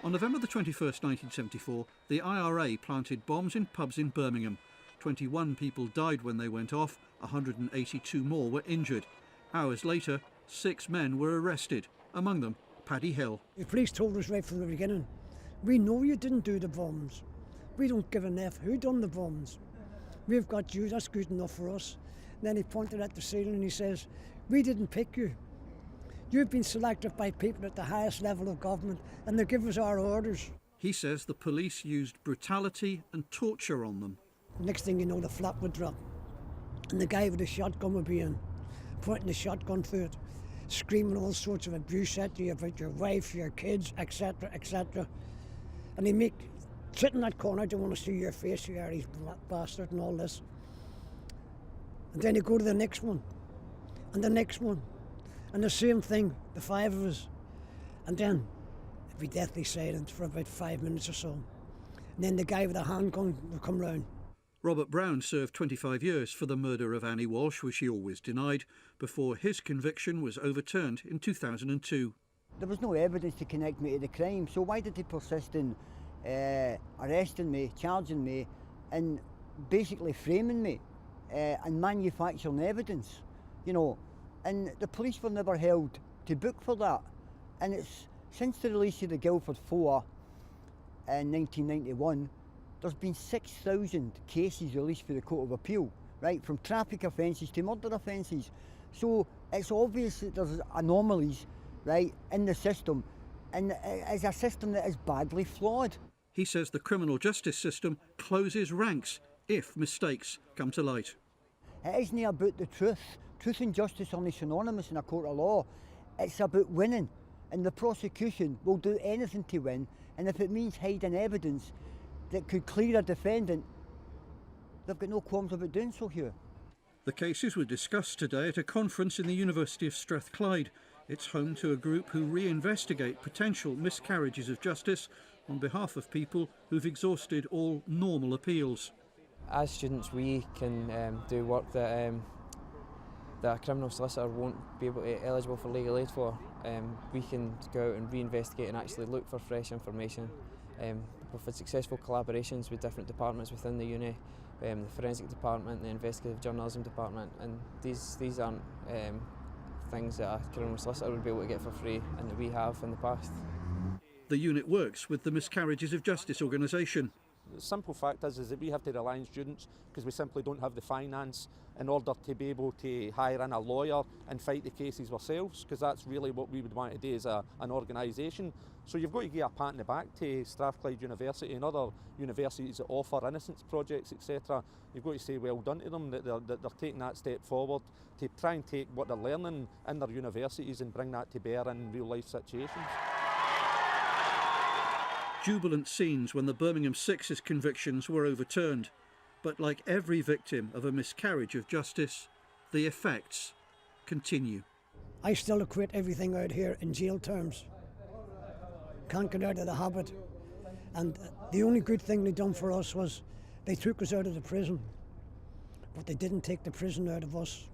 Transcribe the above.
On November the 21st, 1974, the IRA planted bombs in pubs in Birmingham. 21 people died when they went off, 182 more were injured. Hours later, 6 men were arrested, among them Paddy Hill. The police told us right from the beginning, we know you didn't do the bombs. We don't give an F who done the bombs. We've got you, that's good enough for us. And then he pointed at the ceiling and he says, we didn't pick you. You've been selected by people at the highest level of government and they give us our orders. He says the police used brutality and torture on them. Next thing you know, the flap would drop and the guy with the shotgun would be in, pointing the shotgun through it, screaming all sorts of abuse at you about your wife, your kids, etc., etc. And he'd make, sit in that corner, I don't want to see your face, you Irish bastard, and all this. And then he'd go to the next one, and the next one, and the same thing, the 5 of us. And then it'd be deathly silent for about 5 minutes or so. And then the guy with the handgun would come round. Robert Brown served 25 years for the murder of Annie Walsh, which he always denied, before his conviction was overturned in 2002. There was no evidence to connect me to the crime, so why did they persist in arresting me, charging me, and basically framing me and manufacturing evidence, you know? And the police were never held to book for that. And it's since the release of the Guildford 4 in 1991, there's been 6,000 cases released for the Court of Appeal, right, from traffic offences to murder offences. So it's obvious that there's anomalies, right, in the system, and it's a system that is badly flawed. He says the criminal justice system closes ranks if mistakes come to light. It isn't about the truth. Truth and justice are not synonymous in a court of law. It's about winning, and the prosecution will do anything to win, and if it means hiding evidence that could clear a defendant, they've got no qualms about doing so here. The cases were discussed today at a conference in the University of Strathclyde. It's home to a group who reinvestigate potential miscarriages of justice on behalf of people who've exhausted all normal appeals. As students, we can do work that a criminal solicitor won't be eligible for legal aid for. We can go out and reinvestigate and actually look for fresh information. We've had successful collaborations with different departments within the uni, the forensic department, the investigative journalism department, and these aren't things that a criminal solicitor would be able to get for free, and that we have in the past. The unit works with the Miscarriages of Justice organisation. The simple fact is that we have to rely on students because we simply don't have the finance in order to be able to hire in a lawyer and fight the cases ourselves, because that's really what we would want to do as an organisation. So you've got to give a pat on the back to Strathclyde University and other universities that offer innocence projects, etc. You've got to say well done to them that they're taking that step forward to try and take what they're learning in their universities and bring that to bear in real life situations. Jubilant scenes when the Birmingham Six's convictions were overturned. But like every victim of a miscarriage of justice, the effects continue. I still acquit everything out here in jail terms. Can't get out of the habit. And the only good thing they done for us was they took us out of the prison. But they didn't take the prison out of us.